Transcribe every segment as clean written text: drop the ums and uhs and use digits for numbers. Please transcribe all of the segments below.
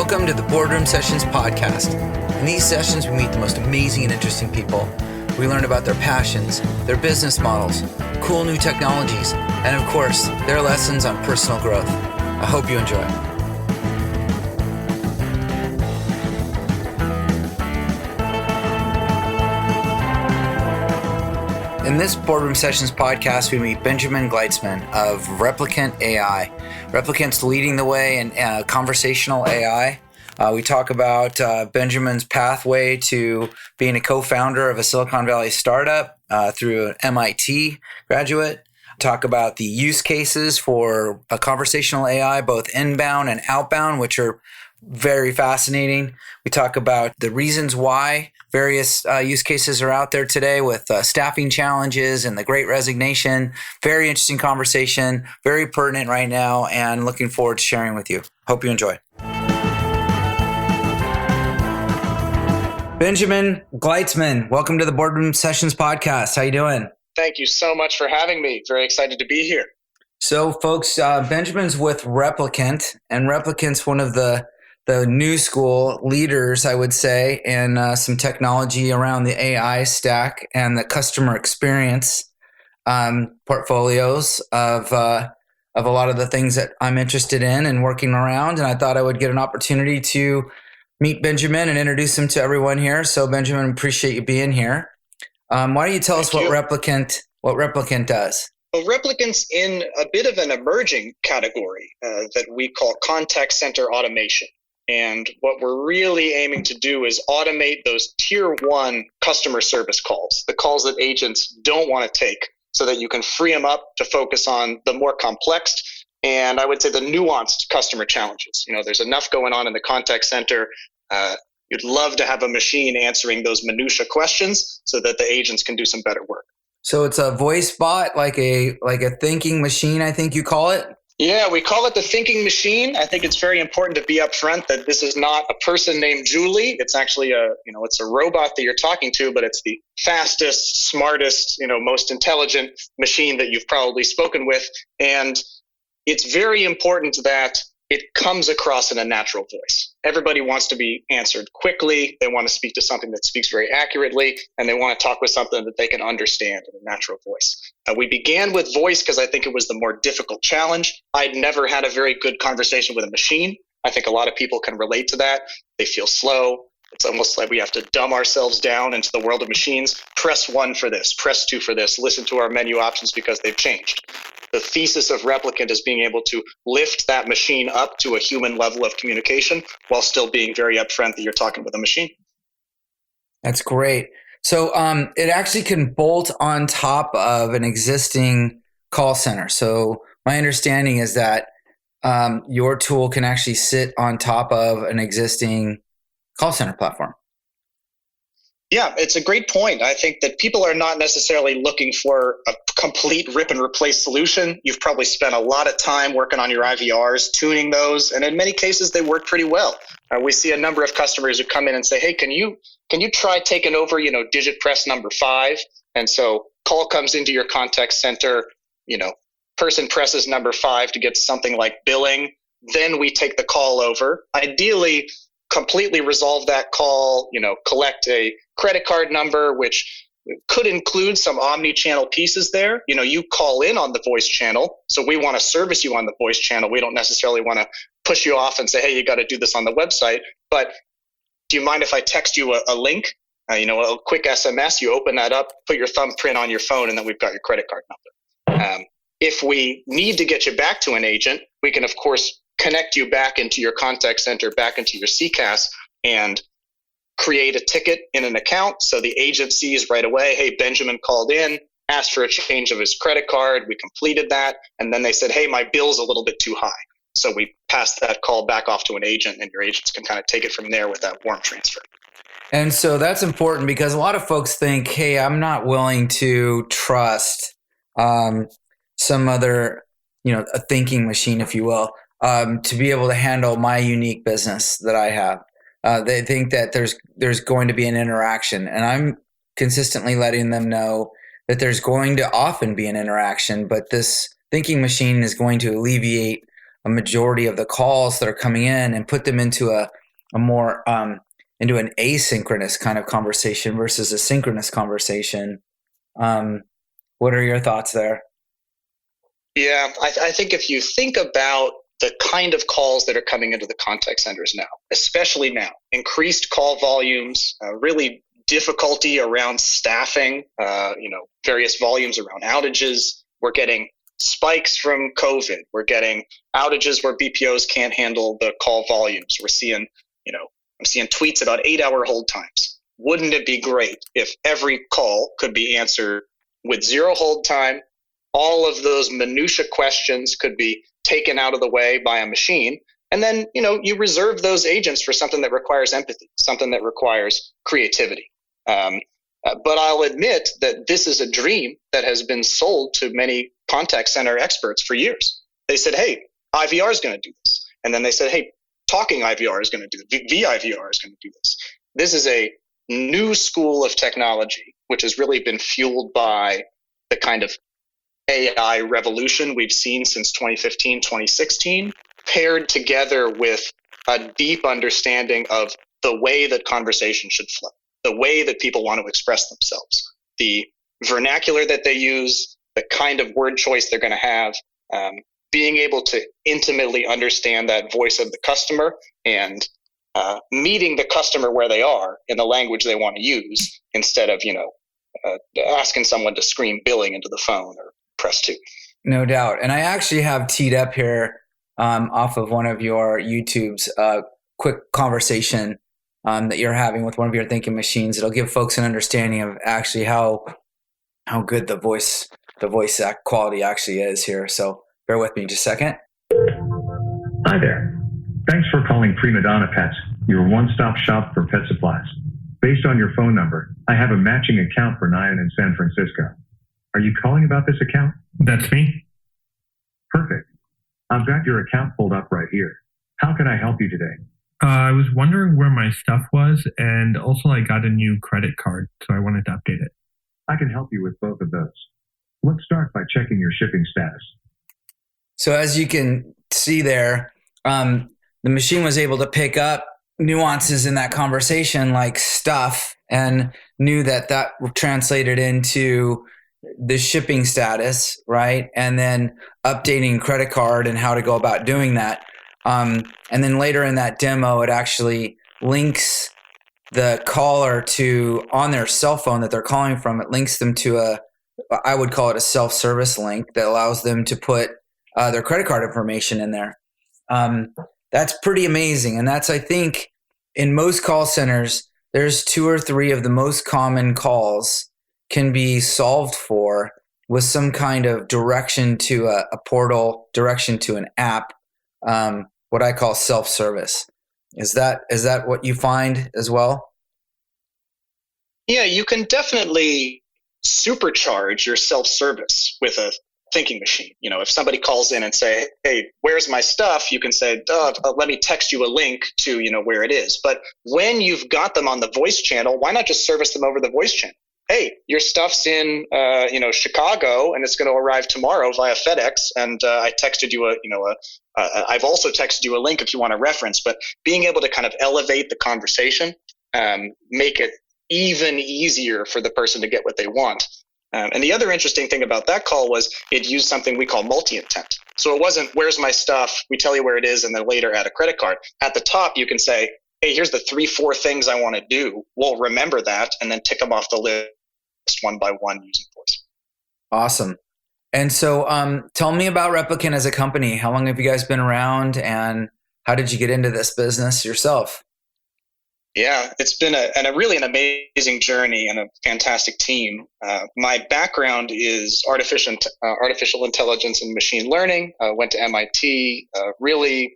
Welcome to the Boardroom Sessions podcast. In these sessions, we meet the most amazing and interesting people. We learn about their passions, their business models, cool new technologies, and of course, their lessons on personal growth. I hope you enjoy. In this Boardroom Sessions podcast, we meet Benjamin Gleitzman of Replicant A.I. Replicant's leading the way in conversational AI. We talk about Benjamin's pathway to being a co-founder of a Silicon Valley startup through an MIT graduate. Talk about the use cases for a conversational AI, both inbound and outbound, which are very fascinating. We talk about the reasons why various use cases are out there today with staffing challenges and the Great Resignation. Very interesting conversation, very pertinent right now, and looking forward to sharing with you. Hope you enjoy. Benjamin Gleitzman, welcome to the Boardroom Sessions podcast. How you doing? Thank you so much for having me. Very excited to be here. So, folks, Benjamin's with Replicant, and Replicant's one of the new school leaders, I would say, in some technology around the AI stack and the customer experience portfolios of a lot of the things that I'm interested in and working around. And I thought I would get an opportunity to meet Benjamin and introduce him to everyone here. So, Benjamin, appreciate you being here. Why don't you tell us what Replicant does? Well, Replicant's in a bit of an emerging category that we call contact center automation. And what we're really aiming to do is automate those tier one customer service calls, the calls that agents don't want to take, so that you can free them up to focus on the more complex and I would say the nuanced customer challenges. You know, there's enough going on in the contact center. You'd love to have a machine answering those minutia questions so that the agents can do some better work. So it's a voice bot, like a thinking machine, I think you call it? Yeah, we call it the thinking machine. I think it's very important to be upfront that this is not a person named Julie. It's actually it's a robot that you're talking to, but it's the fastest, smartest, most intelligent machine that you've probably spoken with. And it's very important that it comes across in a natural voice. Everybody wants to be answered quickly. They want to speak to something that speaks very accurately, and they want to talk with something that they can understand in a natural voice. We began with voice because I think it was the more difficult challenge. I'd never had a very good conversation with a machine. I think a lot of people can relate to that. They feel slow. It's almost like we have to dumb ourselves down into the world of machines. Press 1 for this, press 2 for this, listen to our menu options because they've changed. The thesis of Replicant is being able to lift that machine up to a human level of communication while still being very upfront that you're talking with a machine. That's great. So it actually can bolt on top of an existing call center. So my understanding is that your tool can actually sit on top of an existing call center platform. Yeah, it's a great point. I think that people are not necessarily looking for a complete rip and replace solution. You've probably spent a lot of time working on your IVRs, tuning those, and in many cases they work pretty well. We see a number of customers who come in and say, "Hey, can you try taking over, digit press number 5?" And so call comes into your contact center, person presses number 5 to get something like billing. Then we take the call over. Ideally, completely resolve that call, collect a credit card number, which could include some omni-channel pieces there. You call in on the voice channel, so we want to service you on the voice channel. We don't necessarily want to push you off and say, "Hey, you got to do this on the website." But do you mind if I text you a link? A quick SMS, you open that up, put your thumbprint on your phone, and then we've got your credit card number. If we need to get you back to an agent, we can, of course, connect you back into your contact center, back into your CCaaS, and create a ticket in an account so the agent sees right away, "Hey, Benjamin called in, asked for a change of his credit card. We completed that. And then they said, 'Hey, my bill's a little bit too high.' So we pass that call back off to an agent, and your agents can kind of take it from there with that warm transfer." And so that's important because a lot of folks think, "Hey, I'm not willing to trust some other, a thinking machine, if you will, to be able to handle my unique business that I have." They think that there's going to be an interaction, and I'm consistently letting them know that there's going to often be an interaction, but this thinking machine is going to alleviate a majority of the calls that are coming in and put them into a more into an asynchronous kind of conversation versus a synchronous conversation. What are your thoughts there? Yeah, I think if you think about the kind of calls that are coming into the contact centers now, especially now, increased call volumes, really difficulty around staffing, various volumes around outages. We're getting spikes from COVID. We're getting outages where BPOs can't handle the call volumes. We're seeing, I'm seeing tweets about 8-hour hold times. Wouldn't it be great if every call could be answered with zero hold time? All of those minutia questions could be taken out of the way by a machine. And then, you reserve those agents for something that requires empathy, something that requires creativity. But I'll admit that this is a dream that has been sold to many contact center experts for years. They said, hey, IVR is going to do this. And then they said, hey, talking IVR is going to do this. VIVR is going to do this. This is a new school of technology, which has really been fueled by the kind of AI revolution we've seen since 2015, 2016, paired together with a deep understanding of the way that conversation should flow, the way that people want to express themselves, the vernacular that they use, the kind of word choice they're going to have, being able to intimately understand that voice of the customer and meeting the customer where they are in the language they want to use instead of, asking someone to scream billing into the phone or press 2. No doubt. And I actually have teed up here off of one of your YouTube's quick conversation that you're having with one of your thinking machines. It'll give folks an understanding of actually how good the voice quality actually is here. So bear with me just a second. Hi there. Thanks for calling Prima Donna Pets, your one-stop shop for pet supplies. Based on your phone number, I have a matching account for Nyan in San Francisco. Are you calling about this account? That's me. Perfect. I've got your account pulled up right here. How can I help you today? I was wondering where my stuff was, and also I got a new credit card, so I wanted to update it. I can help you with both of those. Let's start by checking your shipping status. So as you can see there, the machine was able to pick up nuances in that conversation like stuff and knew that translated into the shipping status, right? And then updating credit card and how to go about doing that. And then later in that demo, it actually links the caller to, on their cell phone that they're calling from, it links them to I would call it a self-service link that allows them to put their credit card information in there. That's pretty amazing. And that's, I think, in most call centers, there's 2 or 3 of the most common calls can be solved for with some kind of direction to a portal, direction to an app, what I call self-service. Is that what you find as well? Yeah, you can definitely supercharge your self-service with a thinking machine. If somebody calls in and say, hey, where's my stuff? You can say, let me text you a link to, where it is. But when you've got them on the voice channel, why not just service them over the voice channel? Hey, your stuff's in, Chicago, and it's going to arrive tomorrow via FedEx. And I texted you I've also texted you a link if you want a reference. But being able to kind of elevate the conversation, make it even easier for the person to get what they want. And the other interesting thing about that call was it used something we call multi-intent. So it wasn't, where's my stuff? We tell you where it is, and then later add a credit card. At the top, you can say, hey, here's the 3-4 things I want to do. We'll remember that, and then tick them off the list one by one using voice. Awesome. And so tell me about Replicant as a company. How long have you guys been around, and how did you get into this business yourself? Yeah, it's been a really an amazing journey and a fantastic team. My background is artificial intelligence and machine learning. Went to MIT, really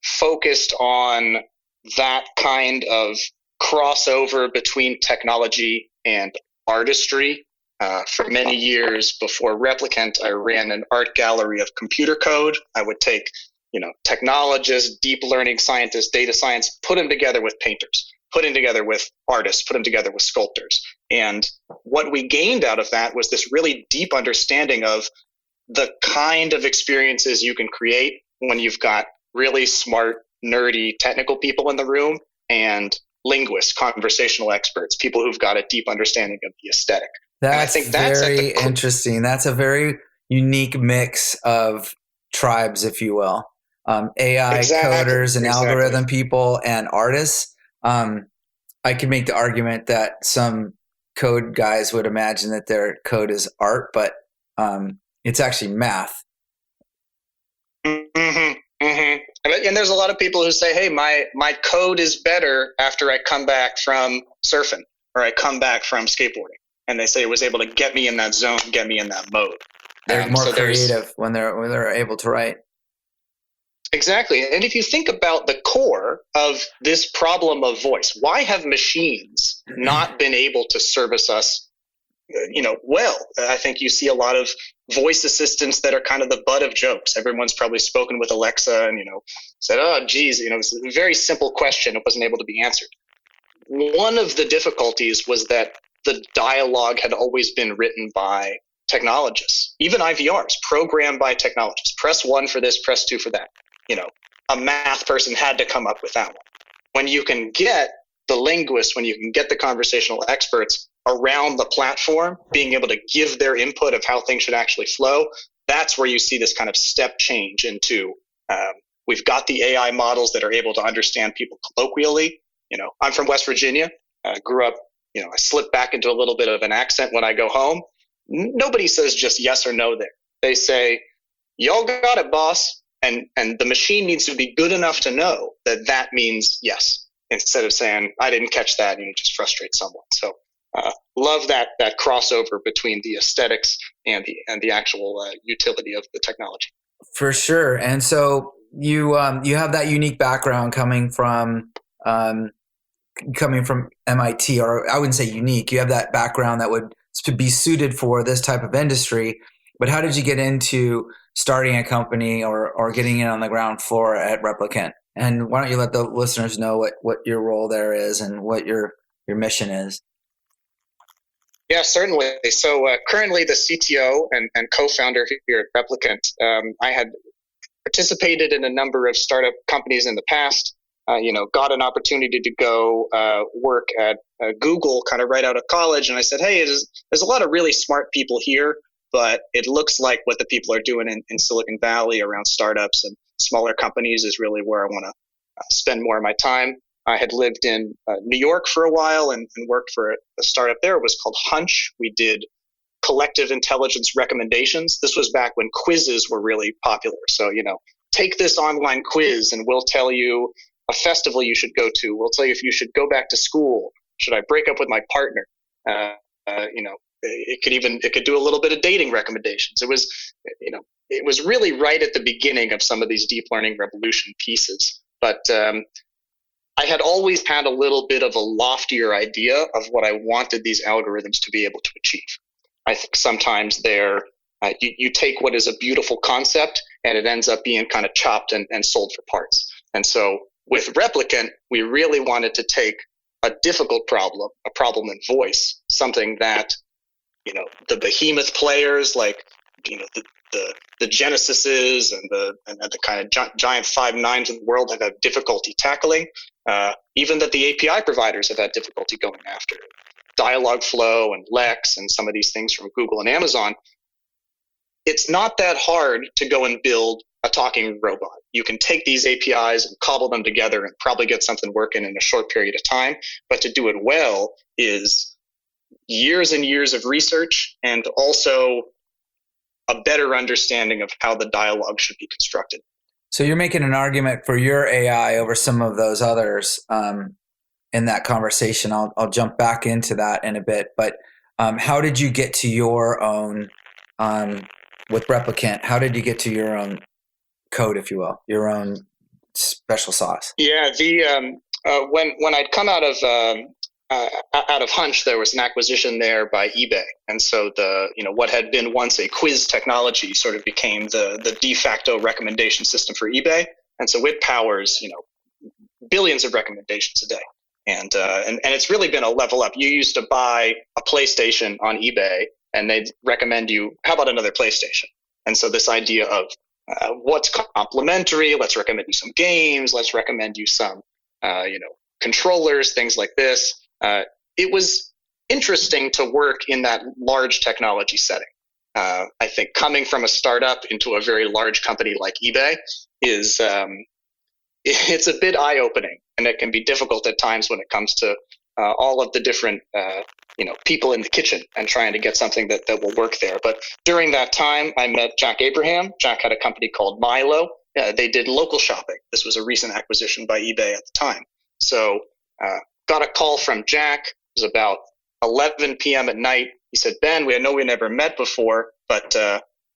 focused on that kind of crossover between technology and artistry. For many years before Replicant, I ran an art gallery of computer code. I would take, technologists, deep learning scientists, data science, put them together with painters, put them together with artists, put them together with sculptors. And what we gained out of that was this really deep understanding of the kind of experiences you can create when you've got really smart, nerdy, technical people in the room and linguists, conversational experts, people who've got a deep understanding of the aesthetic. That's very interesting. That's a very unique mix of tribes, if you will. AI coders and algorithm people and artists. I could make the argument that some code guys would imagine that their code is art, but it's actually math. And there's a lot of people who say, hey, my code is better after I come back from surfing or I come back from skateboarding. And they say it was able to get me in that zone, get me in that mode. They're more creative when they're able to write. Exactly. And if you think about the core of this problem of voice, why have machines not been able to service us, well? I think you see a lot of voice assistants that are kind of the butt of jokes. Everyone's probably spoken with Alexa and, said, oh, geez, it's a very simple question. It wasn't able to be answered. One of the difficulties was that the dialogue had always been written by technologists, even IVRs, programmed by technologists. Press 1 for this, press 2 for that. A math person had to come up with that one. When you can get the linguists, when you can get the conversational experts around the platform, being able to give their input of how things should actually flow, that's where you see this kind of step change into, we've got the AI models that are able to understand people colloquially. I'm from West Virginia, grew up, I slip back into a little bit of an accent when I go home. Nobody says just yes or no there. They say, y'all got it, boss. And the machine needs to be good enough to know that means yes, instead of saying, I didn't catch that, just frustrate someone. So love that crossover between the aesthetics and the actual utility of the technology. For sure. And so you have that unique background coming from MIT, or I wouldn't say unique. You have that background that would be suited for this type of industry. But how did you get into starting a company or getting in on the ground floor at Replicant? And why don't you let the listeners know what your role there is and what your mission is? Yeah, certainly. So currently the CTO and co-founder here at Replicant, I had participated in a number of startup companies in the past, got an opportunity to go work at Google kind of right out of college. And I said, hey, there's a lot of really smart people here, but it looks like what the people are doing in Silicon Valley around startups and smaller companies is really where I want to spend more of my time. I had lived in New York for a while and worked for a startup there. It was called Hunch. We did collective intelligence recommendations. This was back when quizzes were really popular. So, take this online quiz and we'll tell you a festival you should go to. We'll tell you if you should go back to school. Should I break up with my partner? It could do a little bit of dating recommendations. It was really right at the beginning of some of these deep learning revolution pieces. But I had always had a little bit of a loftier idea of what I wanted these algorithms to be able to achieve. I think sometimes you take what is a beautiful concept and it ends up being kind of chopped and sold for parts. And so with Replicant, we really wanted to take a difficult problem, a problem in voice, something that the behemoth players like the Genesises and the kind of giant 5.9s of the world have had difficulty tackling, even that the API providers have had difficulty going after. Dialogflow and Lex and some of these things from Google and Amazon. It's not that hard to go and build a talking robot. You can take these APIs and cobble them together and probably get something working in a short period of time. But to do it well is years and years of research and also a better understanding of how the dialogue should be constructed. So you're making an argument for your AI over some of those others in that conversation. I'll jump back into that in a bit. But how did you get to your own, with Replicant, how did you get to your own code, if you will, your own special sauce? Yeah, when I'd come out of Hunch, there was an acquisition there by eBay, and so what had been once a quiz technology sort of became the de facto recommendation system for eBay, and so it powers billions of recommendations a day, and it's really been a level up. You used to buy a PlayStation on eBay, and they'd recommend you, how about another PlayStation? And so this idea of what's complementary. Let's recommend you some games. Let's recommend you some, controllers, things like this. It was interesting to work in that large technology setting. I think coming from a startup into a very large company like eBay is it's a bit eye-opening, and it can be difficult at times when it comes to all of the different people in the kitchen and trying to get something that will work there. But during that time, I met Jack Abraham. Jack had a company called Milo. They did local shopping. This was a recent acquisition by eBay at the time. So got a call from Jack. It was about 11 p.m. at night. He said, Ben, we know we never met before, but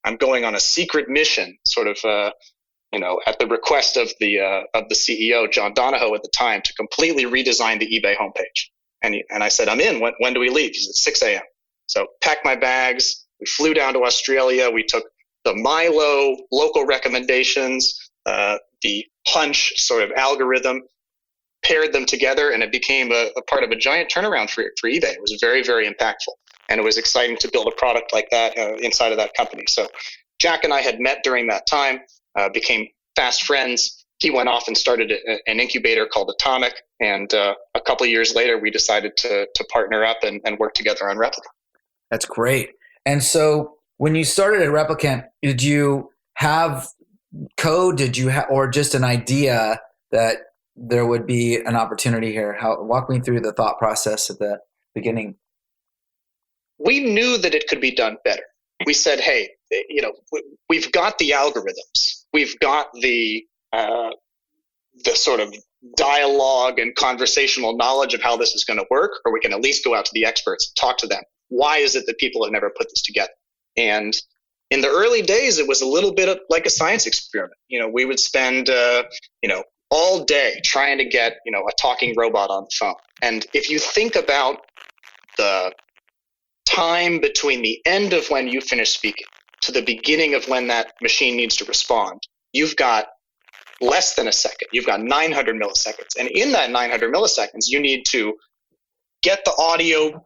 I'm going on a secret mission, sort of, at the request of the CEO, John Donahoe at the time, to completely redesign the eBay homepage. And I said, I'm in. When do we leave? He said, 6 a.m. So packed my bags. We flew down to Australia. We took the Milo local recommendations, the Punch sort of algorithm, paired them together, and it became a part of a giant turnaround for eBay. It was very, very impactful. And it was exciting to build a product like that inside of that company. So Jack and I had met during that time, became fast friends. He went off and started an incubator called Atomic. And a couple of years later, we decided to partner up and work together on Replicant. That's great. And so when you started at Replicant, did you have code? Did you or just an idea that there would be an opportunity here? Walk me through the thought process at the beginning. We knew that it could be done better. We said, hey, we've got the algorithms. We've got the sort of dialogue and conversational knowledge of how this is going to work, or we can at least go out to the experts, talk to them. Why is it that people have never put this together? And in the early days, it was a little bit like a science experiment. We would spend, all day trying to get, a talking robot on the phone. And if you think about the time between the end of when you finish speaking to the beginning of when that machine needs to respond, you've got less than a second. You've got 900 milliseconds. And in that 900 milliseconds, you need to get the audio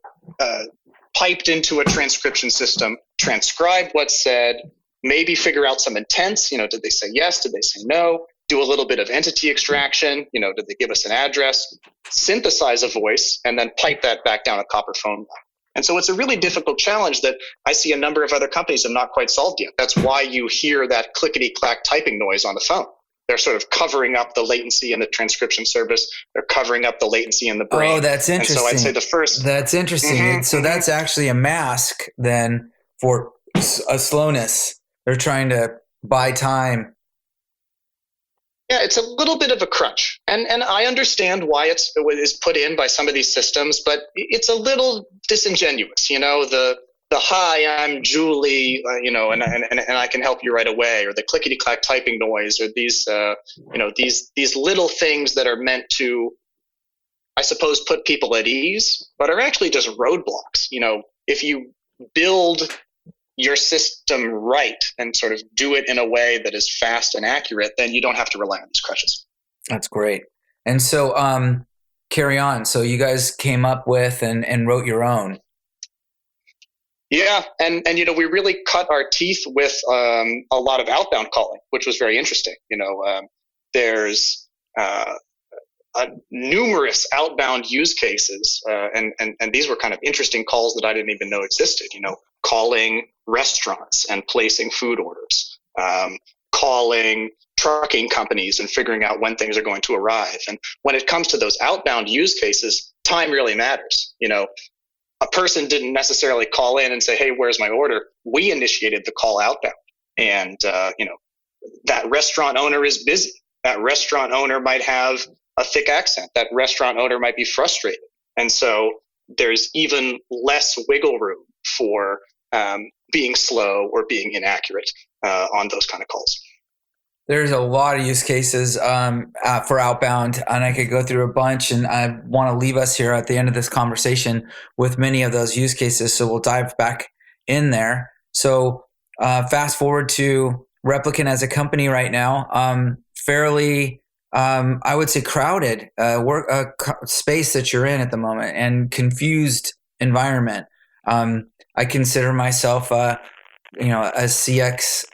piped into a transcription system, transcribe what's said, maybe figure out some intents. Did they say yes? Did they say no? Do a little bit of entity extraction. Did they give us an address? Synthesize a voice, and then pipe that back down a copper phone line. And so it's a really difficult challenge that I see a number of other companies have not quite solved yet. That's why you hear that clickety-clack typing noise on the phone. They're sort of covering up the latency in the transcription service. They're covering up the latency in the brain. Oh, that's interesting. And so I'd say the first... That's interesting. Mm-hmm, so that's actually a mask then for a slowness. They're trying to buy time. Yeah, it's a little bit of a crutch. And I understand why it is put in by some of these systems, but it's a little disingenuous. The hi, I'm Julie, and I can help you right away, or the clickety-clack typing noise, or these little things that are meant to, I suppose, put people at ease, but are actually just roadblocks. If you build your system right and sort of do it in a way that is fast and accurate, then you don't have to rely on these crutches. That's great. And so carry on. So you guys came up with and wrote your own. Yeah. And we really cut our teeth with a lot of outbound calling, which was very interesting. There's numerous outbound use cases. And these were kind of interesting calls that I didn't even know existed, calling restaurants and placing food orders, calling trucking companies and figuring out when things are going to arrive. And when it comes to those outbound use cases, time really matters. A person didn't necessarily call in and say, hey, where's my order? We initiated the call outbound. And, that restaurant owner is busy. That restaurant owner might have a thick accent. That restaurant owner might be frustrated. And so there's even less wiggle room for being slow or being inaccurate on those kind of calls. There's a lot of use cases for outbound, and I could go through a bunch, and I want to leave us here at the end of this conversation with many of those use cases, so we'll dive back in there. So fast forward to Replicant as a company right now, fairly, I would say, crowded space that you're in at the moment, and confused environment. I consider myself, a CX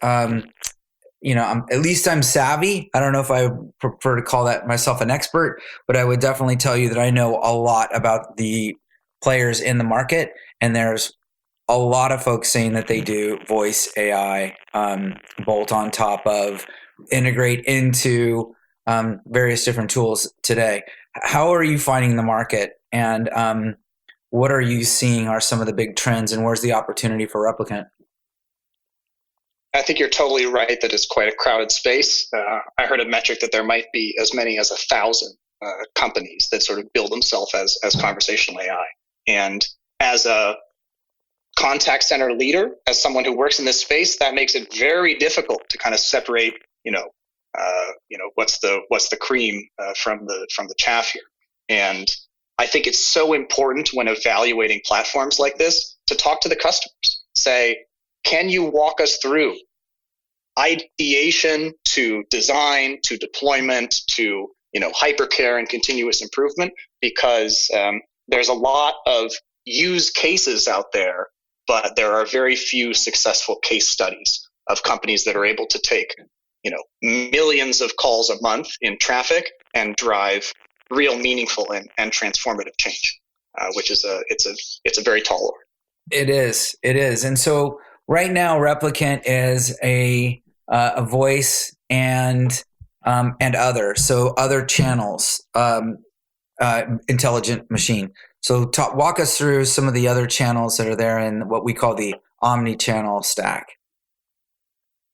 at least I'm savvy. I don't know if I prefer to call that myself an expert, but I would definitely tell you that I know a lot about the players in the market, and there's a lot of folks saying that they do voice AI, bolt on top of, integrate into various different tools today. How are you finding the market, and what are you seeing are some of the big trends, and where's the opportunity for Replicant? I think you're totally right that it's quite a crowded space. I heard a metric that there might be as many as 1,000 companies that sort of build themselves as conversational AI. And as a contact center leader, as someone who works in this space, that makes it very difficult to kind of separate, what's the cream from the chaff here. And I think it's so important when evaluating platforms like this to talk to the customers. Say, can you walk us through ideation to design to deployment to hypercare and continuous improvement? Because there's a lot of use cases out there, but there are very few successful case studies of companies that are able to take millions of calls a month in traffic and drive real meaningful and transformative change, which is it's a very tall order. It is. And so right now, Replicant is a voice and other. So other channels, intelligent machine. So walk us through some of the other channels that are there in what we call the Omni channel stack.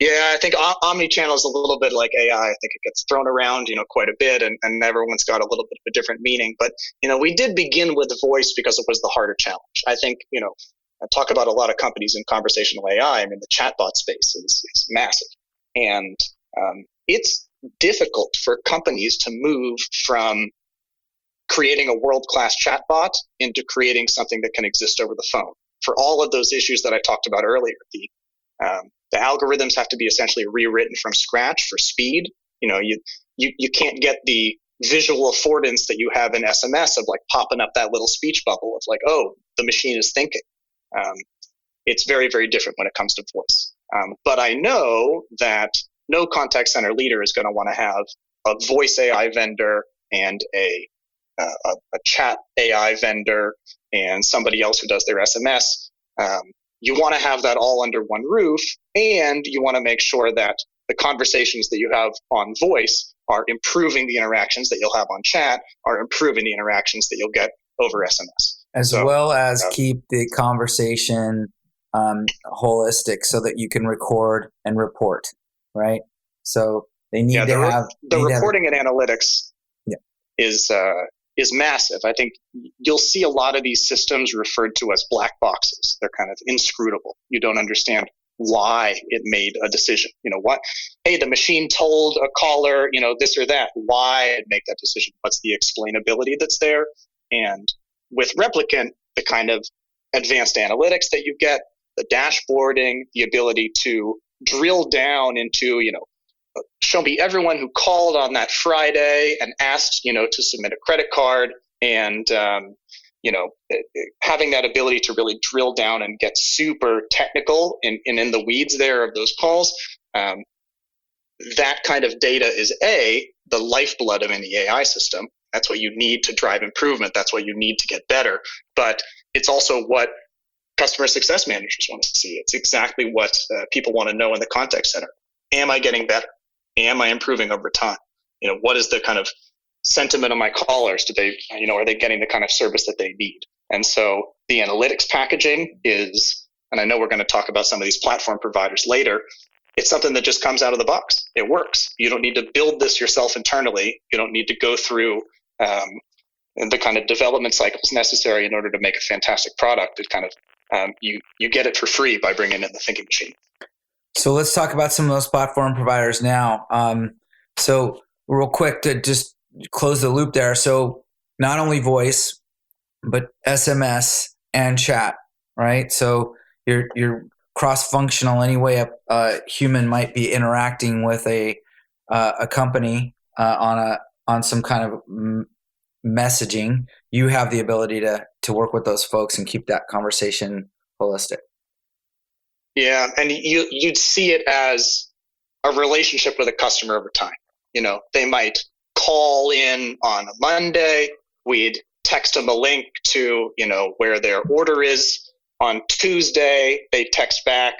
Yeah, I think omni-channel is a little bit like AI. I think it gets thrown around, quite a bit, and everyone's got a little bit of a different meaning. But, we did begin with voice because it was the harder challenge. I think, I talk about a lot of companies in conversational AI. I mean, the chatbot space is massive. And it's difficult for companies to move from creating a world-class chatbot into creating something that can exist over the phone. For all of those issues that I talked about earlier, the algorithms have to be essentially rewritten from scratch for speed. You can't get the visual affordance that you have in SMS of like popping up that little speech bubble of like, oh, the machine is thinking. It's very, very different when it comes to voice. But I know that no contact center leader is going to want to have a voice AI vendor and a chat AI vendor and somebody else who does their SMS. You want to have that all under one roof, and you want to make sure that the conversations that you have on voice are improving the interactions that you'll have on chat, are improving the interactions that you'll get over SMS. As well as keep the conversation holistic so that you can record and report, right? So they need to have... The reporting and analytics is massive. I think you'll see a lot of these systems referred to as black boxes. They're kind of inscrutable. You don't understand why it made a decision. Hey, the machine told a caller, this or that. Why it make that decision? What's the explainability that's there? And with Replicant, the kind of advanced analytics that you get, the dashboarding, the ability to drill down into, show me everyone who called on that Friday and asked, to submit a credit card, and, having that ability to really drill down and get super technical and in the weeds there of those calls. That kind of data is the lifeblood of any AI system. That's what you need to drive improvement. That's what you need to get better. But it's also what customer success managers want to see. It's exactly what people want to know in the contact center. Am I getting better? Am I improving over time? What is the kind of sentiment of my callers? Are they getting the kind of service that they need? And so the analytics packaging is, and I know we're going to talk about some of these platform providers later, it's something that just comes out of the box. It works. You don't need to build this yourself internally. You don't need to go through the kind of development cycles necessary in order to make a fantastic product. It kind of, you get it for free by bringing in the thinking machine. So let's talk about some of those platform providers now. So real quick to just close the loop there. So not only voice, but SMS and chat, right? So you're cross-functional. Any way a human might be interacting with a company on some kind of messaging. You have the ability to work with those folks and keep that conversation holistic. Yeah, and you'd see it as a relationship with a customer over time. They might call in on a Monday. We'd text them a link to, where their order is. On Tuesday, they text back,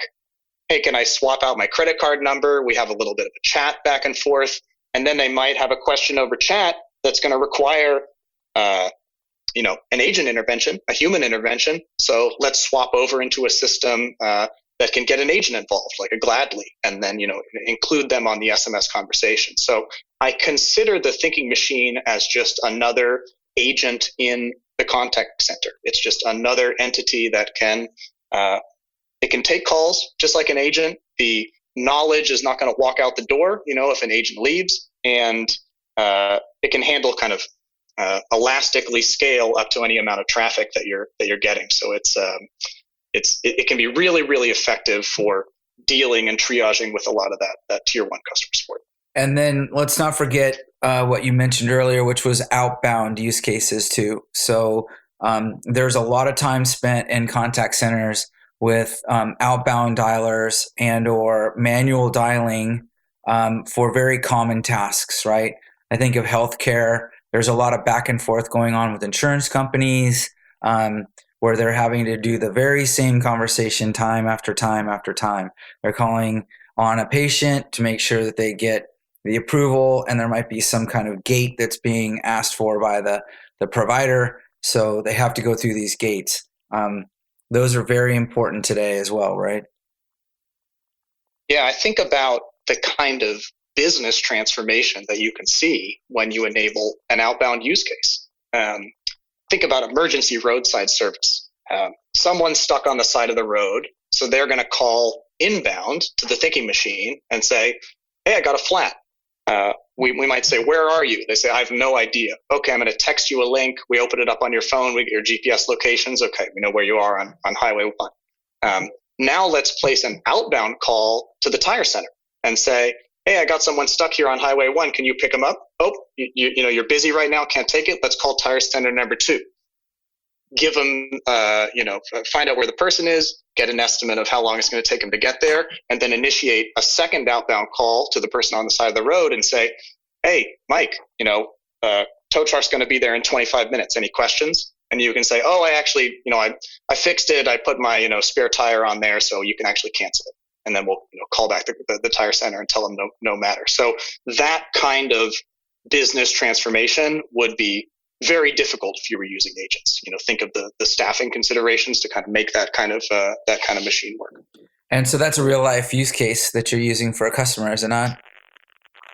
hey, can I swap out my credit card number? We have a little bit of a chat back and forth. And then they might have a question over chat that's going to require, an agent intervention, a human intervention. So let's swap over into a system that can get an agent involved, like a Gladly, and then, include them on the SMS conversation. So I consider the thinking machine as just another agent in the contact center. It's just another entity that can take calls just like an agent. The knowledge is not going to walk out the door, if an agent leaves, and it can handle kind of elastically scale up to any amount of traffic that you're getting. So it can be really, really effective for dealing and triaging with a lot of that tier 1 customer support. And then let's not forget what you mentioned earlier, which was outbound use cases too. So there's a lot of time spent in contact centers with outbound dialers and or manual dialing for very common tasks, right? I think of healthcare. There's a lot of back and forth going on with insurance companies where they're having to do the very same conversation time after time after time. They're calling on a patient to make sure that they get the approval, and there might be some kind of gate that's being asked for by the provider. So they have to go through these gates. Those are very important today as well, right? Yeah, I think about the kind of business transformation that you can see when you enable an outbound use case. Think about emergency roadside service. Someone's stuck on the side of the road, so they're going to call inbound to the thinking machine and say, hey, I got a flat. We might say, where are you? They say, I have no idea. Okay, I'm going to text you a link. We open it up on your phone. We get your GPS locations. Okay, we know where you are on Highway 1. Now let's place an outbound call to the tire center and say, hey, I got someone stuck here on Highway 1. Can you pick them up? Oh, you're busy right now. Can't take it. Let's call tire center number 2. Give them, find out where the person is, get an estimate of how long it's going to take them to get there, and then initiate a second outbound call to the person on the side of the road and say, hey, Mike, tow truck's going to be there in 25 minutes. Any questions? And you can say, oh, I actually, I fixed it. I put my, spare tire on there, so you can actually cancel it. And then we'll, call back the tire center and tell them no matter. So that kind of business transformation would be very difficult if you were using agents. Think of the staffing considerations to kind of make that kind of machine work. And so that's a real life use case that you're using for a customer, is it not?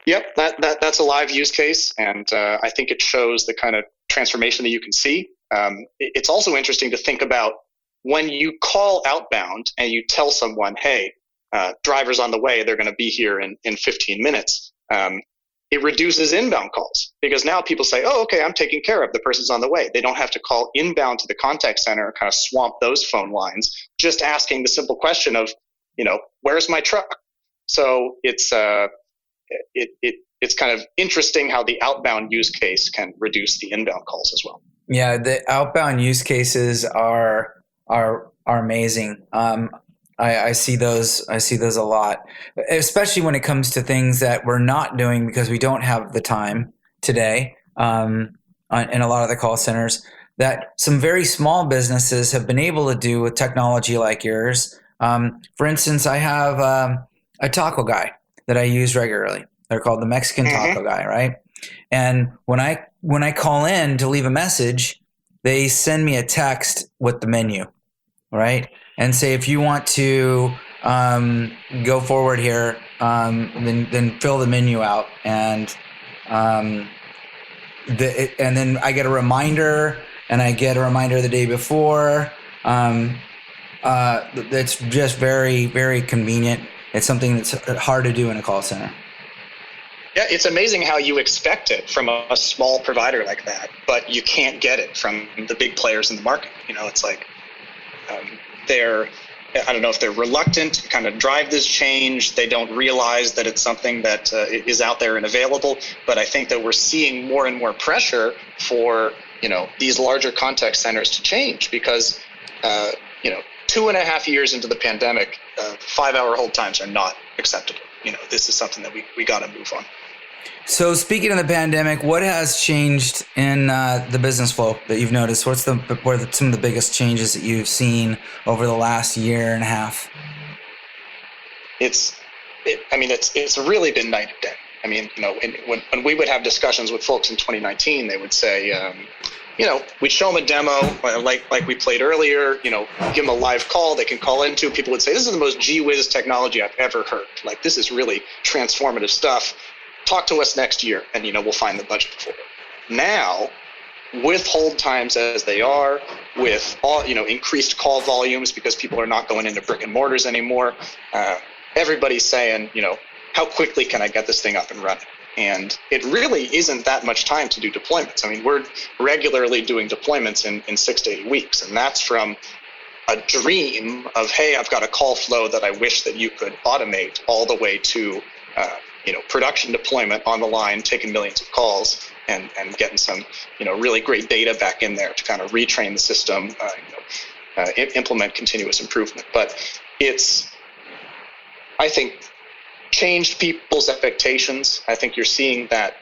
Yep, that's a live use case, and I think it shows the kind of transformation that you can see. It's also interesting to think about when you call outbound and you tell someone, hey, driver's on the way, they're going to be here in 15 minutes. It reduces inbound calls because now people say, oh, okay, I'm taken care of. The person's on the way. They don't have to call inbound to the contact center and kind of swamp those phone lines, just asking the simple question of, where's my truck? So it's kind of interesting how the outbound use case can reduce the inbound calls as well. Yeah, the outbound use cases are amazing. I see those a lot, especially when it comes to things that we're not doing because we don't have the time today in a lot of the call centers that some very small businesses have been able to do with technology like yours. For instance, I have a taco guy that I use regularly. They're called the Mexican taco guy, right? And when I call in to leave a message, they send me a text with the menu, right? And say, if you want to go forward here, then fill the menu out, and then I get a reminder, and I get a reminder the day before. It's just very, very convenient. It's something that's hard to do in a call center. Yeah, it's amazing how you expect it from a small provider like that, but you can't get it from the big players in the market. It's like I don't know if they're reluctant to kind of drive this change. They don't realize that it's something that is out there and available. But I think that we're seeing more and more pressure for, these larger contact centers to change because, 2.5 years into the pandemic, 5-hour hold times are not acceptable. this is something that we got to move on. So speaking of the pandemic, what has changed in the business flow that you've noticed? What are some of the biggest changes that you've seen over the last year and a half? It's really been night and day. I mean, when we would have discussions with folks in 2019, they would say, we'd show them a demo like we played earlier, give them a live call they can call into. People would say, this is the most gee whiz technology I've ever heard. Like, this is really transformative stuff. Talk to us next year and, we'll find the budget for it. Now, with hold times as they are, with all, increased call volumes because people are not going into brick and mortars anymore, everybody's saying, how quickly can I get this thing up and running? And it really isn't that much time to do deployments. I mean, we're regularly doing deployments in 6 to 8 weeks, and that's from a dream of, hey, I've got a call flow that I wish that you could automate, all the way to production deployment on the line, taking millions of calls and getting some really great data back in there to kind of retrain the system, implement continuous improvement. But it's, I think, changed people's expectations. I think you're seeing that,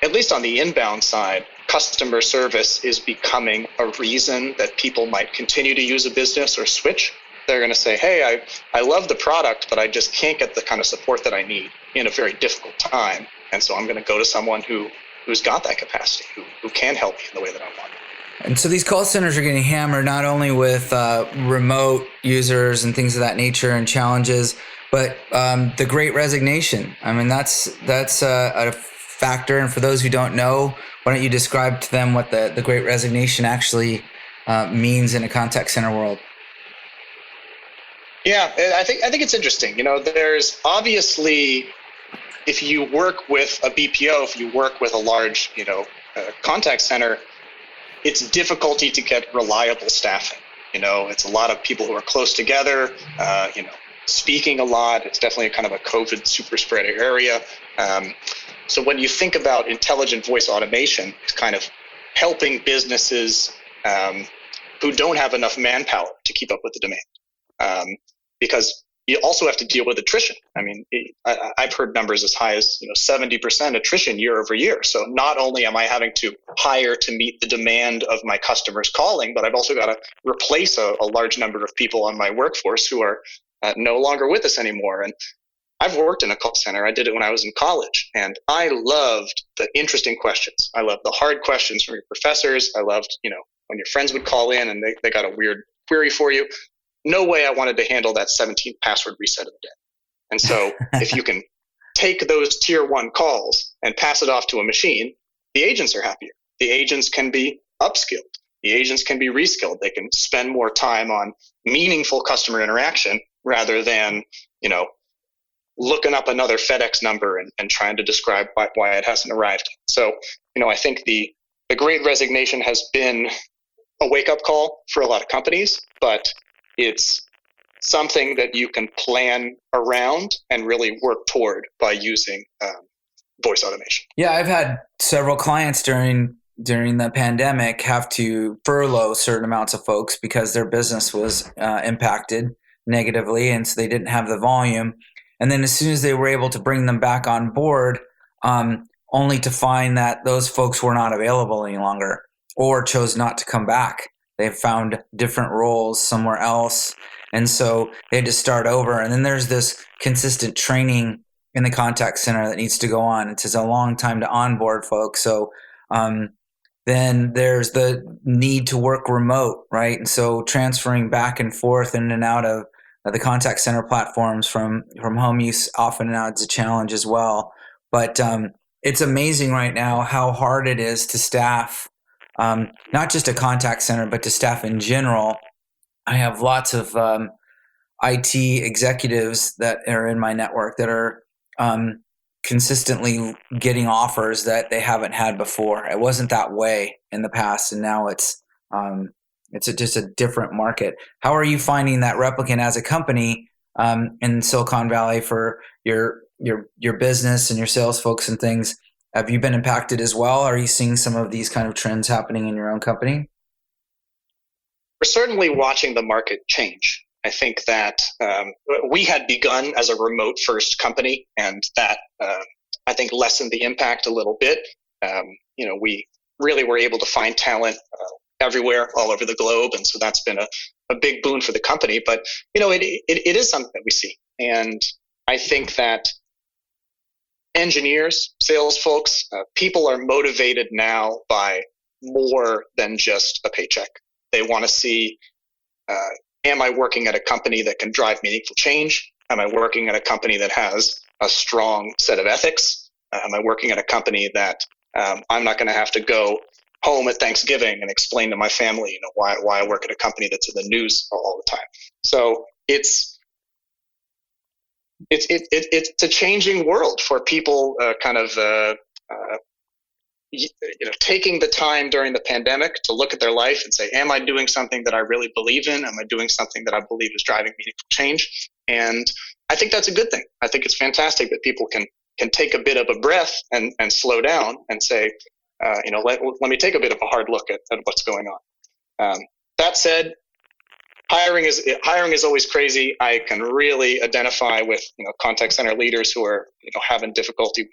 at least on the inbound side, customer service is becoming a reason that people might continue to use a business or switch. They're going to say, hey, I love the product, but I just can't get the kind of support that I need in a very difficult time. And so I'm going to go to someone who's got that capacity, who can help me in the way that I want. And so these call centers are getting hammered not only with remote users and things of that nature and challenges, but the Great Resignation. I mean, that's a factor. And for those who don't know, why don't you describe to them what the Great Resignation actually means in a contact center world? Yeah, I think it's interesting. There's obviously, if you work with a BPO, if you work with a large, contact center, it's difficulty to get reliable staffing. It's a lot of people who are close together, speaking a lot. It's definitely kind of a COVID super spreader area. So when you think about intelligent voice automation, it's kind of helping businesses who don't have enough manpower to keep up with the demand. Because you also have to deal with attrition. I mean, I've heard numbers as high as 70% attrition year over year. So not only am I having to hire to meet the demand of my customers calling, but I've also got to replace a large number of people on my workforce who are no longer with us anymore. And I've worked in a call center. I did it when I was in college, and I loved the interesting questions. I loved the hard questions from your professors. I loved, when your friends would call in and they got a weird query for you. No way I wanted to handle that 17th password reset of the day. And so if you can take those tier 1 calls and pass it off to a machine, the agents are happier. The agents can be upskilled. The agents can be reskilled. They can spend more time on meaningful customer interaction rather than, looking up another FedEx number and trying to describe why it hasn't arrived. So, I think the Great Resignation has been a wake-up call for a lot of companies, but it's something that you can plan around and really work toward by using voice automation. Yeah, I've had several clients during the pandemic have to furlough certain amounts of folks because their business was impacted negatively, and so they didn't have the volume. And then as soon as they were able to bring them back on board, only to find that those folks were not available any longer or chose not to come back. They found different roles somewhere else. And so they had to start over. And then there's this consistent training in the contact center that needs to go on. It takes a long time to onboard folks. So then there's the need to work remote, right? And so transferring back and forth in and out of the contact center platforms from home use often now is a challenge as well. But it's amazing right now how hard it is to staff, not just a contact center, but to staff in general. I have lots of IT executives that are in my network that are consistently getting offers that they haven't had before. It wasn't that way in the past, and now it's just a different market. How are you finding that Replicant as a company in Silicon Valley for your business and your sales folks and things? Have you been impacted as well? Are you seeing some of these kind of trends happening in your own company? We're certainly watching the market change. I think that we had begun as a remote first company, and that I think lessened the impact a little bit. We really were able to find talent everywhere, all over the globe, and so that's been a big boon for the company. But it is something that we see, and I think that engineers, sales folks, people are motivated now by more than just a paycheck. They want to see, am I working at a company that can drive meaningful change? Am I working at a company that has a strong set of ethics? Am I working at a company that I'm not going to have to go home at Thanksgiving and explain to my family, why I work at a company that's in the news all the time? So it's a changing world for people, taking the time during the pandemic to look at their life and say, am I doing something that I really believe in? Am I doing something that I believe is driving meaningful change? And I think that's a good thing. I think it's fantastic that people can take a bit of a breath and slow down and say, let me take a bit of a hard look at what's going on. That said, hiring is always crazy. I can really identify with contact center leaders who are having difficulty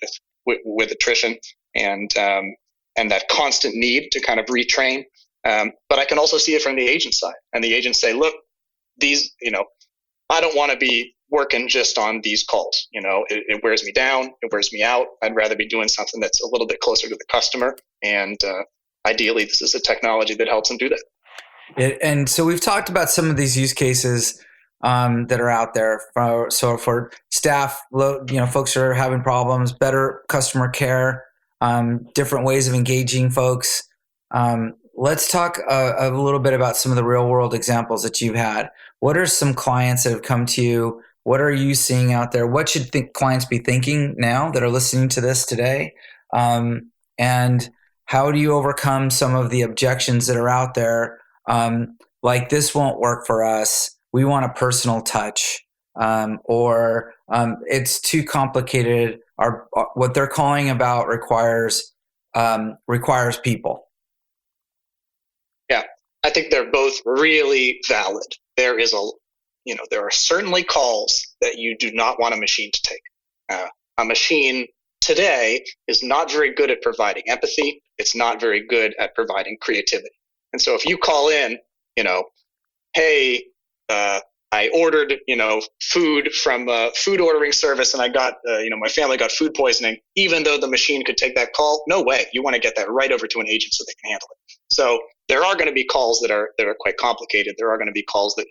with attrition and that constant need to kind of retrain. But I can also see it from the agent side, and the agents say, look, these I don't want to be working just on these calls. It wears me down. It wears me out. I'd rather be doing something that's a little bit closer to the customer. And ideally, this is a technology that helps them do that. And so we've talked about some of these use cases that are out there. So for staff, folks are having problems, better customer care, different ways of engaging folks. Let's talk a little bit about some of the real world examples that you've had. What are some clients that have come to you? What are you seeing out there? What should clients be thinking now that are listening to this today? And how do you overcome some of the objections that are out there? Like, this won't work for us. We want a personal touch, or it's too complicated. What they're calling about requires people. Yeah, I think they're both really valid. There are certainly calls that you do not want a machine to take. A machine today is not very good at providing empathy. It's not very good at providing creativity. And so if you call in, hey, I ordered, food from a food ordering service, and I got, my family got food poisoning, even though the machine could take that call, no way. You want to get that right over to an agent so they can handle it. So there are going to be calls that are quite complicated. There are going to be calls that,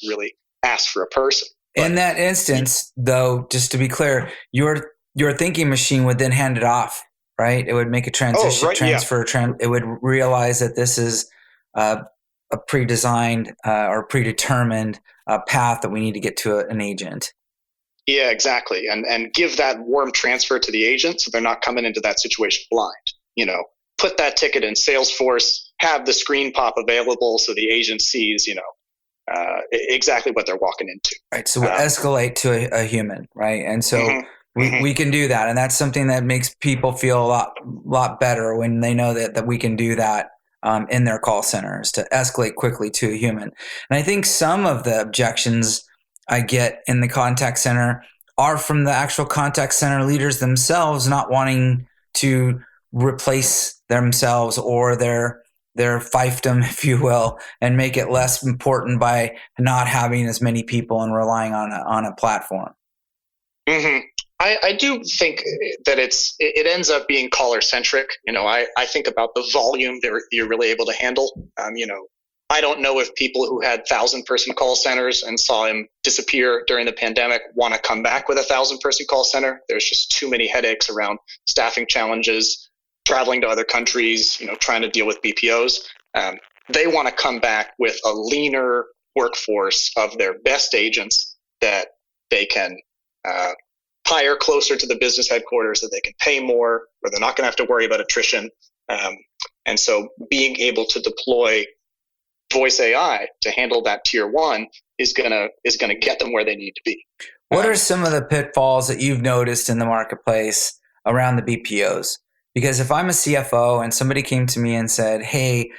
really ask for a person. In that instance, though, just to be clear, your thinking machine would then hand it off, right? It would make a transition, it would realize that this is a pre-designed or predetermined path that we need to get to an agent. Yeah, exactly. And give that warm transfer to the agent so they're not coming into that situation blind. Put that ticket in Salesforce, have the screen pop available so the agent sees, exactly what they're walking into. Right. So we'll escalate to a human, right? And so we can do that. And that's something that makes people feel a lot better when they know that we can do that in their call centers, to escalate quickly to a human. And I think some of the objections I get in the contact center are from the actual contact center leaders themselves not wanting to replace themselves or their fiefdom, if you will, and make it less important by not having as many people and relying on a platform. Mm-hmm. I do think that it ends up being caller centric. I think about the volume that you're really able to handle. I don't know if people who had 1,000-person call centers and saw him disappear during the pandemic want to come back with a 1,000-person call center. There's just too many headaches around staffing challenges, traveling to other countries, trying to deal with BPOs. They want to come back with a leaner workforce of their best agents that they can hire closer to the business headquarters, that they can pay more, where they're not going to have to worry about attrition. And so being able to deploy voice AI to handle that tier one is gonna get them where they need to be. What are some of the pitfalls that you've noticed in the marketplace around the BPOs? Because if I'm a CFO and somebody came to me and said, hey,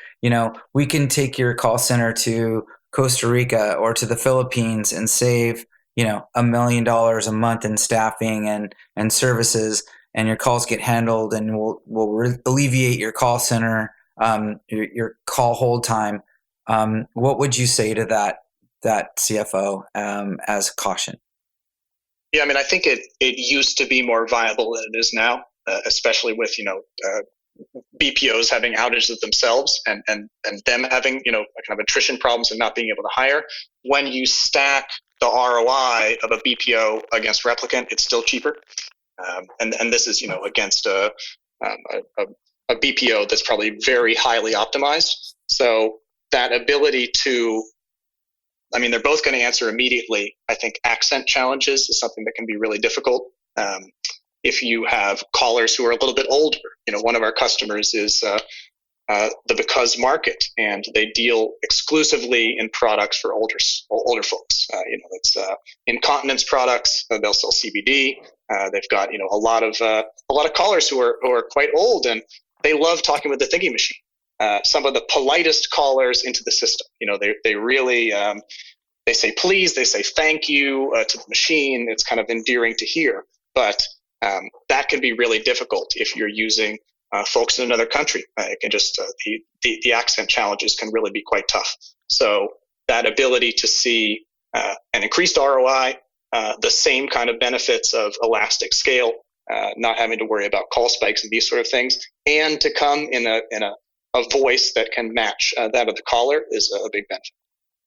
we can take your call center to Costa Rica or to the Philippines and save, $1 million a month in staffing and services, and your calls get handled, and will alleviate your call center, your call hold time. What would you say to that CFO as caution? Yeah, I mean, I think it used to be more viable than it is now, especially with Bpos having outages themselves and them having kind of attrition problems and not being able to hire. When you stack the ROI of a BPO against Replicant, it's still cheaper, and this is against a BPO that's probably very highly optimized. So that ability to, I mean, they're both going to answer immediately. I think accent challenges is something that can be really difficult. If you have callers who are a little bit older, one of our customers is the Because market, and they deal exclusively in products for older folks. It's incontinence products. They'll sell CBD. They've got a lot of callers who are quite old, and they love talking with the thinking machine. Some of the politest callers into the system. They really they say please, they say thank you to the machine. It's kind of endearing to hear, but that can be really difficult if you're using folks in another country. It can just the accent challenges can really be quite tough. So that ability to see an increased ROI, the same kind of benefits of elastic scale, not having to worry about call spikes and these sort of things, and to come in a voice that can match that of the caller is a big benefit.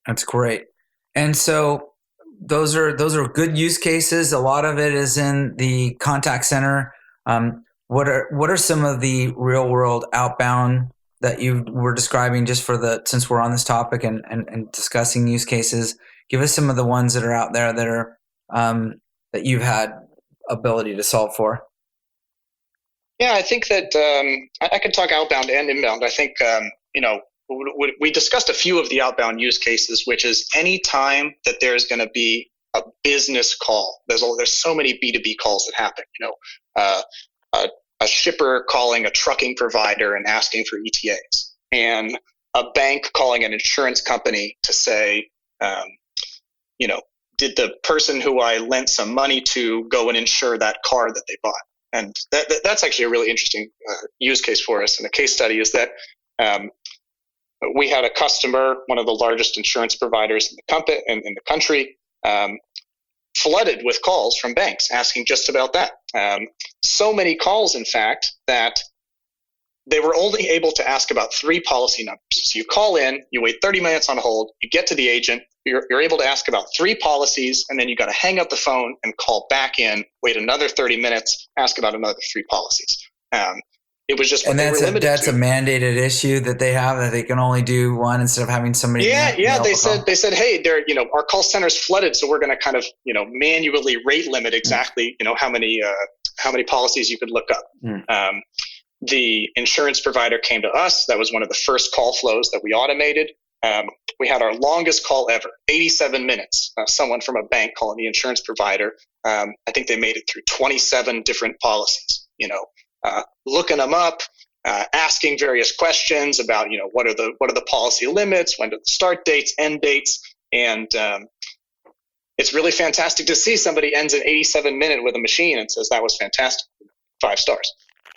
That's great. And so those are good use cases. A lot of it is in the contact center. What are some of the real world outbound that you were describing, just since we're on this topic and discussing use cases? Give us some of the ones that are out there that are that you've had ability to solve for. Yeah, I think that I could talk outbound and inbound. I think we discussed a few of the outbound use cases, which is any time that there's going to be a business call. There's so many B2B calls that happen. A shipper calling a trucking provider and asking for ETAs, and a bank calling an insurance company to say, did the person who I lent some money to go and insure that car that they bought? And that's actually a really interesting use case for us. And the case study is that we had a customer, one of the largest insurance providers in the country, flooded with calls from banks asking just about that. So many calls, in fact, that they were only able to ask about 3 policy numbers. So you call in, you wait 30 minutes on hold, you get to the agent, you're able to ask about 3 policies, and then you got to hang up the phone and call back in, wait another 30 minutes, ask about another 3 policies. It was just what they were limited to. That's a mandated issue that they have, that they can only do one instead of having somebody. Yeah. They said, hey, our call center's flooded, so we're going to kind of manually rate limit exactly how many policies you could look up. The insurance provider came to us. That was one of the first call flows that we automated. We had our longest call ever, 87 minutes. Someone from a bank calling the insurance provider. I think they made it through 27 different policies. Looking them up, asking various questions about what are the policy limits, when are the start dates, end dates, and it's really fantastic to see somebody ends an 87-minute with a machine and says that was fantastic, 5 stars.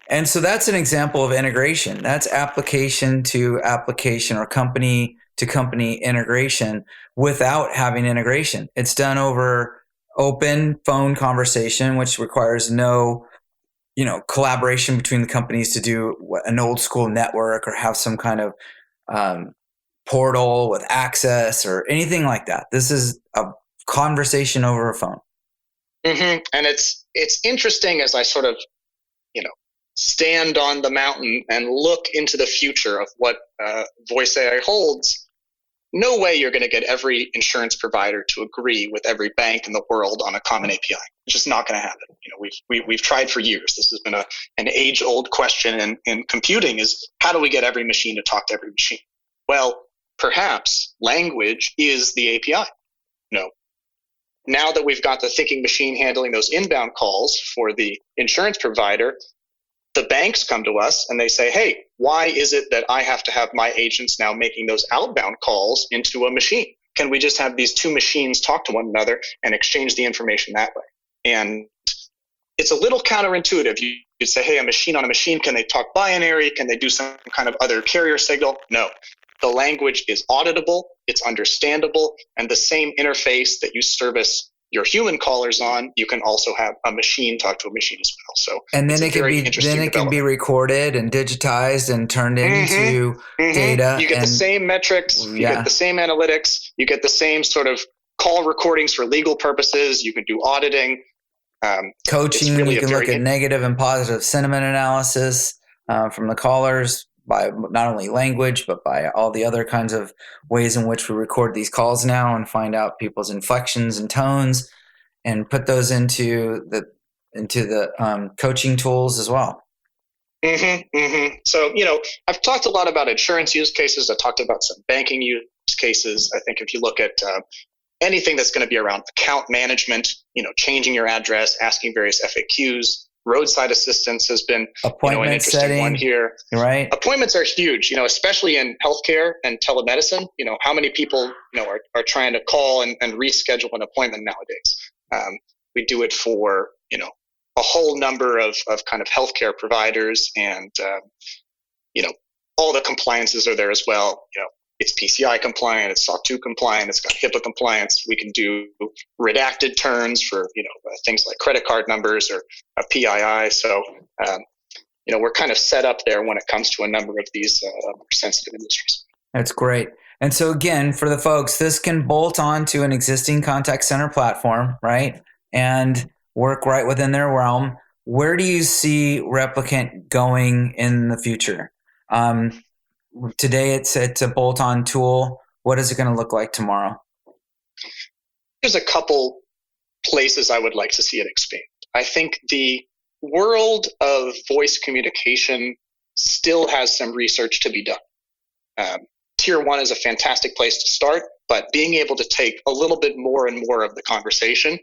And so that's an example of integration. That's application to application or company to company integration without having integration. It's done over open phone conversation, which requires no collaboration between the companies to do an old school network or have some kind of portal with access or anything like that. This is a conversation over a phone. Mm-hmm. And it's interesting as I sort of, stand on the mountain and look into the future of what voice AI holds. No way you're going to get every insurance provider to agree with every bank in the world on a common API. It's just not going to happen. We've tried for years. This has been an age-old question in computing: is how do we get every machine to talk to every machine? Well, perhaps language is the API. Now that we've got the thinking machine handling those inbound calls for the insurance provider, the banks come to us and they say, hey, why is it that I have to have my agents now making those outbound calls into a machine? can we just have these two machines talk to one another and exchange the information that way? And it's a little counterintuitive. You'd say, hey, a machine on a machine, can they talk binary? Can they do some kind of other carrier signal? No. The language is auditable, it's understandable, and the same interface that you service your human callers on, you can also have a machine talk to a machine as well. So, and then it can be recorded and digitized and turned into data. You get the same metrics, you get the same analytics, you get the same sort of call recordings for legal purposes. You can do auditing, coaching. You can look at negative and positive sentiment analysis from the callers, by not only language, but by all the other kinds of ways in which we record these calls now and find out people's inflections and tones and put those into the coaching tools as well. So, I've talked a lot about insurance use cases. I talked about some banking use cases. I think if you look at anything that's going to be around account management, changing your address, asking various FAQs, roadside assistance has been an interesting one here. Right. Appointments are huge, especially in healthcare and telemedicine. How many people are trying to call and reschedule an appointment nowadays? We do it for a whole number of kind of healthcare providers, and all the compliances are there as well. It's PCI compliant, it's SOC 2 compliant, it's got HIPAA compliance. We can do redacted terms for things like credit card numbers or a PII. So we're kind of set up there when it comes to a number of these sensitive industries. That's great. And so again, for the folks, this can bolt on to an existing contact center platform, right? And work right within their realm. Where do you see Replicant going in the future? Today it's a bolt-on tool. What is it going to look like tomorrow? There's a couple places I would like to see it expand. I think the world of voice communication still has some research to be done. Tier 1 is a fantastic place to start, but being able to take a little bit more and more of the conversation,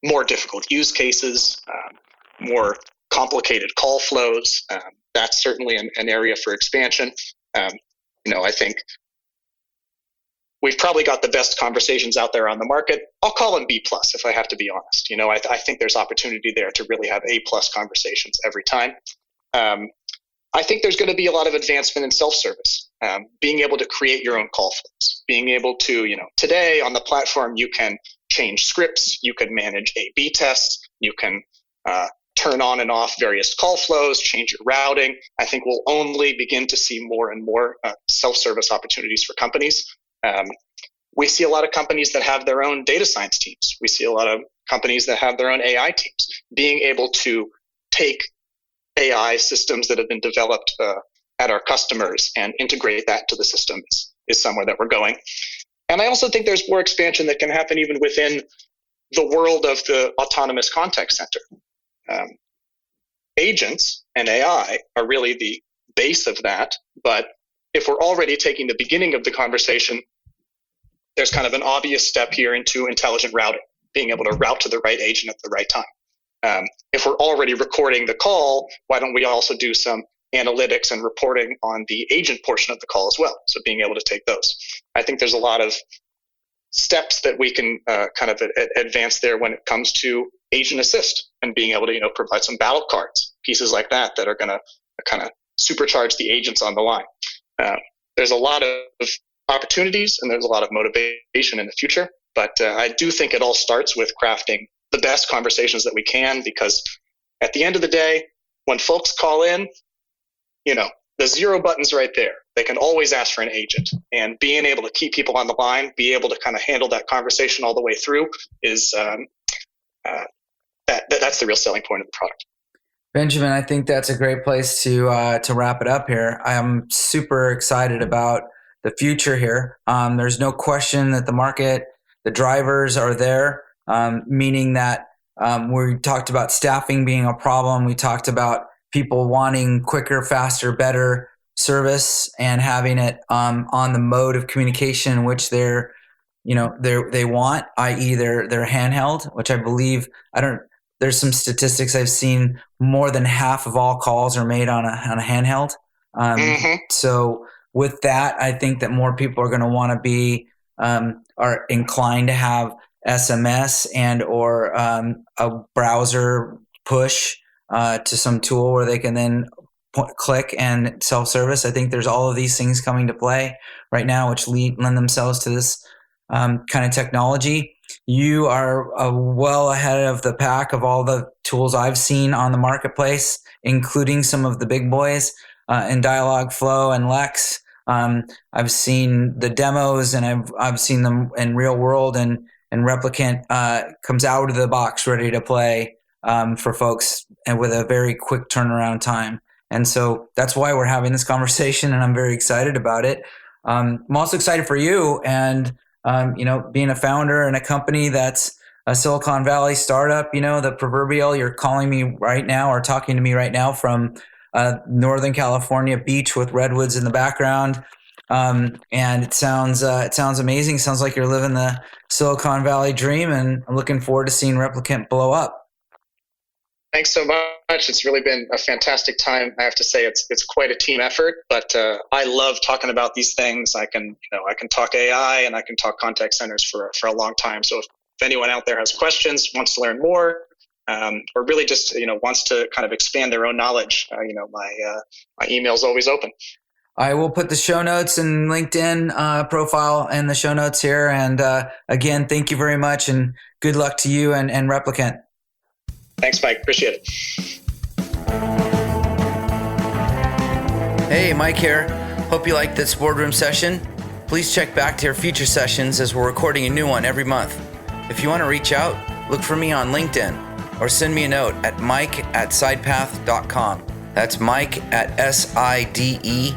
more difficult use cases, more complicated call flows, that's certainly an area for expansion. I think we've probably got the best conversations out there on the market. I'll call them B+ if I have to be honest. I think there's opportunity there to really have A+ conversations every time. I think there's going to be a lot of advancement in self-service, being able to create your own call flows, being able to, today on the platform, you can change scripts, you can manage A/B tests, you can turn on and off various call flows, change your routing. I think we'll only begin to see more and more self-service opportunities for companies. We see a lot of companies that have their own data science teams. We see a lot of companies that have their own AI teams. Being able to take AI systems that have been developed at our customers and integrate that to the system is somewhere that we're going. And I also think there's more expansion that can happen even within the world of the autonomous contact center. Agents and AI are really the base of that, but if we're already taking the beginning of the conversation, there's kind of an obvious step here into intelligent routing, being able to route to the right agent at the right time. If we're already recording the call, why don't we also do some analytics and reporting on the agent portion of the call as well? So being able to take those. I think there's a lot of steps that we can kind of advance there when it comes to agent assist and being able to provide some battle cards, pieces like that are going to kind of supercharge the agents on the line. There's a lot of opportunities and there's a lot of motivation in the future, but I do think it all starts with crafting the best conversations that we can, because at the end of the day, when folks call in, the 0 button's right there. They can always ask for an agent, and being able to keep people on the line, be able to kind of handle that conversation all the way through is that's the real selling point of the product. Benjamin, I think that's a great place to wrap it up here. I'm super excited about the future here. There's no question that the market, the drivers are there, meaning that we talked about staffing being a problem. We talked about people wanting quicker, faster, better service and having it on the mode of communication which they want, i.e. they're handheld, which I believe there's some statistics I've seen, more than half of all calls are made on a handheld. So with that, I think that more people are going to want to be are inclined to have SMS and or a browser push to some tool where they can then click and self-service. I think there's all of these things coming to play right now, which lend themselves to this kind of technology. You are well ahead of the pack of all the tools I've seen on the marketplace, including some of the big boys in Dialogflow and Lex. I've seen the demos and I've seen them in real world, and Replicant comes out of the box ready to play for folks and with a very quick turnaround time. And so that's why we're having this conversation, and I'm very excited about it. I'm also excited for you and, being a founder in a company that's a Silicon Valley startup, the proverbial, you're calling me right now or talking to me right now from Northern California beach with redwoods in the background. And it sounds amazing. Sounds like you're living the Silicon Valley dream, and I'm looking forward to seeing Replicant blow up. Thanks so much. It's really been a fantastic time. I have to say it's quite a team effort, but I love talking about these things. I can talk AI and I can talk contact centers for a long time. So if anyone out there has questions, wants to learn more, or really just wants to kind of expand their own knowledge, my email is always open. I will put the show notes and LinkedIn profile in the show notes here. And again, thank you very much, and good luck to you and Replicant. Thanks, Mike. Appreciate it. Hey, Mike here. Hope you liked this boardroom session. Please check back to our future sessions as we're recording a new one every month. If you want to reach out, look for me on LinkedIn or send me a note at mike@sidepath.com. That's Mike at sidepath.com.